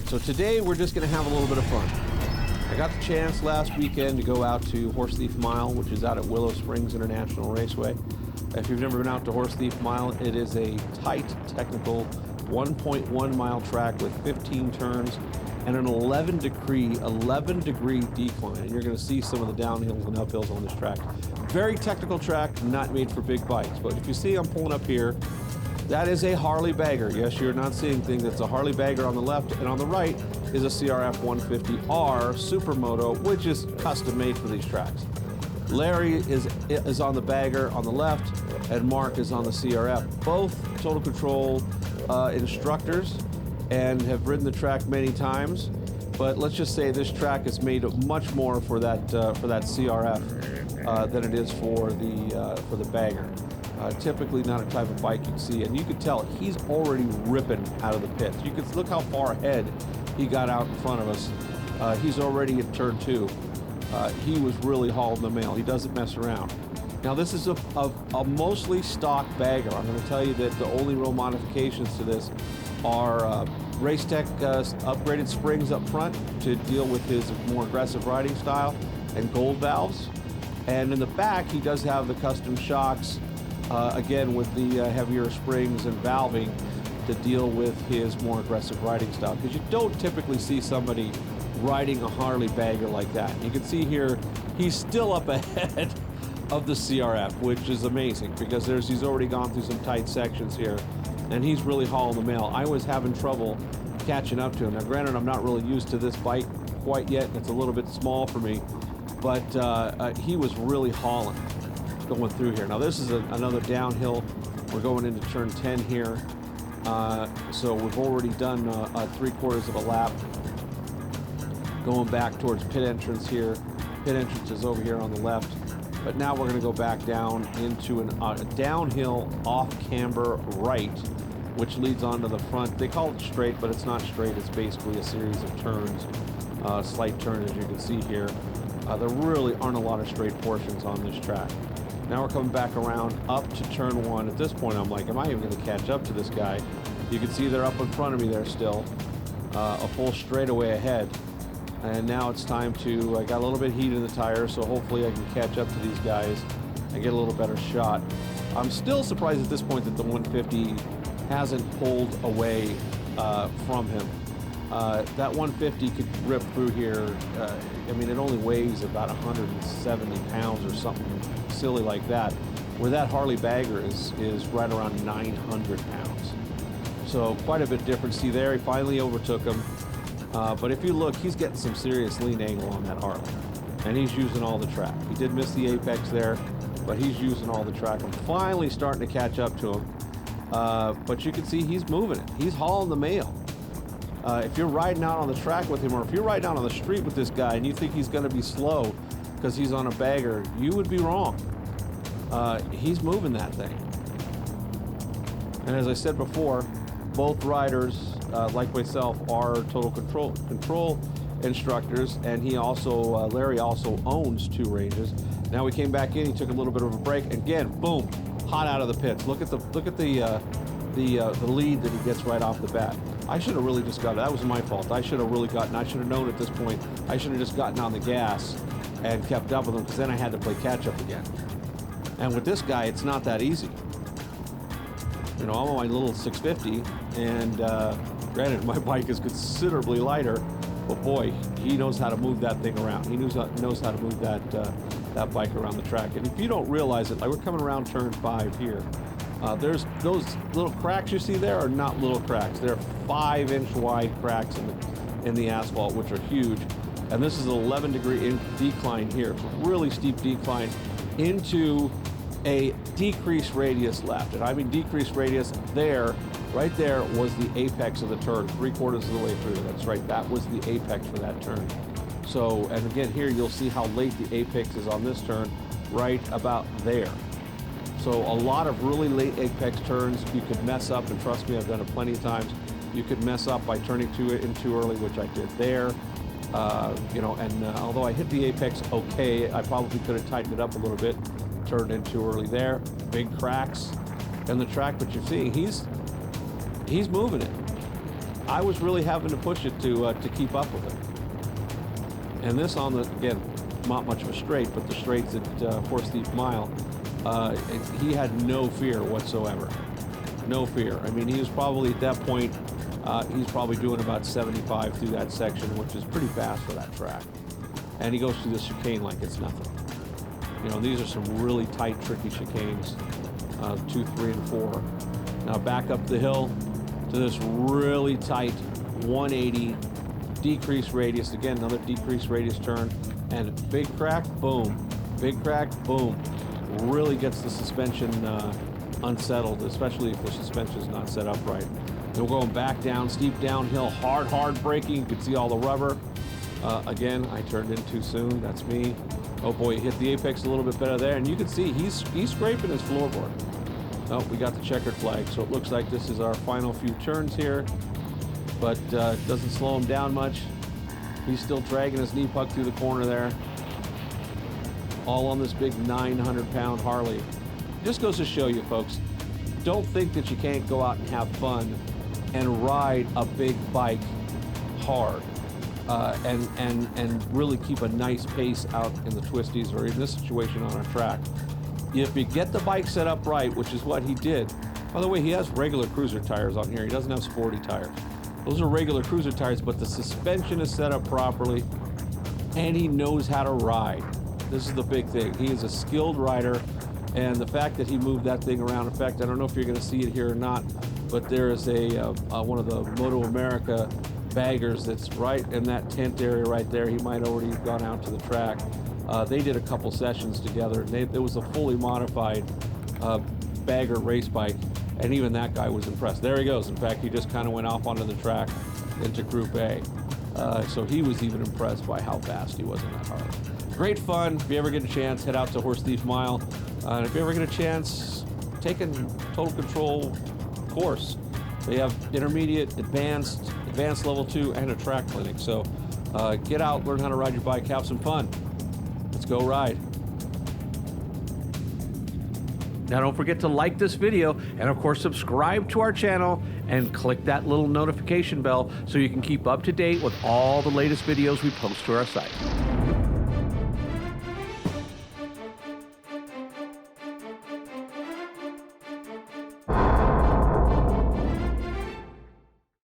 right, so today we're just going to have a little bit of fun. I got the chance last weekend to go out to Horse Thief Mile, which is out at Willow Springs International Raceway. If you've never been out to Horse Thief Mile, it is a tight, technical 1.1 mile track with 15 turns and an 11 degree decline. And you're going to see some of the downhills and uphills on this track. Very technical track, not made for big bikes. But if you see I'm pulling up here, that is a Harley bagger. Yes, you're not seeing things. That's a Harley bagger on the left, and on the right is a CRF 150R Supermoto, which is custom made for these tracks. Larry is on the bagger on the left, and Mark is on the CRF. Both Total Control instructors and have ridden the track many times. But let's just say this track is made much more for that CRF than it is for the bagger. Typically not a type of bike you'd see, and you could tell he's already ripping out of the pits. You could look how far ahead he got out in front of us. He's already at turn 2. He was really hauling the mail. He doesn't mess around. Now this is a mostly stock bagger. I'm going to tell you that the only real modifications to this are Race Tech upgraded springs up front to deal with his more aggressive riding style and gold valves. And in the back he does have the custom shocks, again with the heavier springs and valving to deal with his more aggressive riding style, because you don't typically see somebody riding a Harley bagger like that. You can see here he's still up ahead of the CRF, which is amazing because he's already gone through some tight sections here and he's really hauling the mail. I was having trouble catching up to him. Now granted, I'm not really used to this bike quite yet. It's a little bit small for me, but he was really hauling going through here. Now this is another downhill. We're going into turn 10 here. So we've already done 3/4 of a lap going back towards pit entrance here. Pit entrance is over here on the left. But now we're going to go back down into a downhill off-camber right, which leads onto the front. They call it straight, but it's not straight. It's basically a series of turns, slight turn, as you can see here. There really aren't a lot of straight portions on this track. Now we're coming back around up to turn 1. At this point, I'm like, am I even going to catch up to this guy? You can see they're up in front of me there still, a full straightaway ahead. And now it's time to, I got a little bit of heat in the tires, so hopefully I can catch up to these guys and get a little better shot. I'm still surprised at this point that the 150 hasn't pulled away from him. That 150 could rip through here. I mean, it only weighs about 170 pounds or something silly like that, where that Harley bagger is right around 900 pounds. So quite a bit different. See there, he finally overtook him. But if you look, he's getting some serious lean angle on that Harley, and he's using all the track. He did miss the apex there, but he's using all the track. I'm finally starting to catch up to him, but you can see he's moving it. He's hauling the mail. If you're riding out on the track with him, or if you're riding out on the street with this guy and you think he's going to be slow because he's on a bagger, you would be wrong. He's moving that thing. And as I said before, both riders, like myself, are Total Control instructors, and he also, Larry also owns 2 ranges. Now we came back in, he took a little bit of a break, and again, boom, hot out of the pits. Look at the lead that he gets right off the bat. I should have really just got it. That was my fault. I should have known at this point. I should have just gotten on the gas and kept up with him, because then I had to play catch up again. And with this guy, it's not that easy. You know, I'm on my little 650, and granted, my bike is considerably lighter, but boy, he knows how to move that thing around. He knows how to move that bike around the track. And if you don't realize it, like we're coming around turn 5 here, there's those little cracks you see there are not little cracks. They're 5-inch wide cracks in the asphalt, which are huge. And this is an 11-degree decline here. It's a really steep decline into a decreased radius left. And I mean decreased radius there. Right there was the apex of the turn, 3/4 of the way through. That's right, that was the apex for that turn. So, and again here you'll see how late the apex is on this turn, right about there. So a lot of really late apex turns you could mess up, and trust me, I've done it plenty of times. You could mess up by turning in too early, which I did there. You know, and although I hit the apex okay, I probably could have tightened it up a little bit, turned in too early there. Big cracks in the track, but you're seeing he's moving it. I was really having to push it to keep up with it. And this on the, again, not much of a straight, but the straights at Horse Thief Mile, he had no fear whatsoever. No fear. I mean, he was probably at that point, he's probably doing about 75 through that section, which is pretty fast for that track. And he goes through the chicane like it's nothing. You know, these are some really tight, tricky chicanes, 2, 3, and 4. Now back up the hill to this really tight 180 decrease radius. Again, another decrease radius turn, and big crack, boom. Big crack, boom. Really gets the suspension unsettled, especially if the suspension is not set up right. Then we're going back down, steep downhill, hard braking. You can see all the rubber. Again, I turned in too soon. That's me. Oh boy, hit the apex a little bit better there, and you can see he's scraping his floorboard. Oh, we got the checkered flag, so it looks like this is our final few turns here, but it doesn't slow him down much. He's still dragging his knee puck through the corner there, all on this big 900-pound Harley. Just goes to show you, folks, don't think that you can't go out and have fun and ride a big bike hard. And really keep a nice pace out in the twisties, or in this situation on a track. If you get the bike set up right, which is what he did. By the way, he has regular cruiser tires on here. He doesn't have sporty tires. Those are regular cruiser tires, but the suspension is set up properly, and he knows how to ride. This is the big thing. He is a skilled rider, and the fact that he moved that thing around, in fact, I don't know if you're going to see it here or not, but there is one of the Moto America baggers that's right in that tent area right there. He might already have gone out to the track. They did a couple sessions together. It was a fully modified bagger race bike, and even that guy was impressed. There he goes. In fact, he just kind of went off onto the track into Group A. So he was even impressed by how fast he was in that Harley. Great fun. If you ever get a chance, head out to Horse Thief Mile. And if you ever get a chance, take a total control course. They have intermediate, advanced level 2, and a track clinic. So get out, learn how to ride your bike, have some fun. Let's go ride. Now don't forget to like this video, and of course subscribe to our channel and click that little notification bell so you can keep up to date with all the latest videos we post to our site.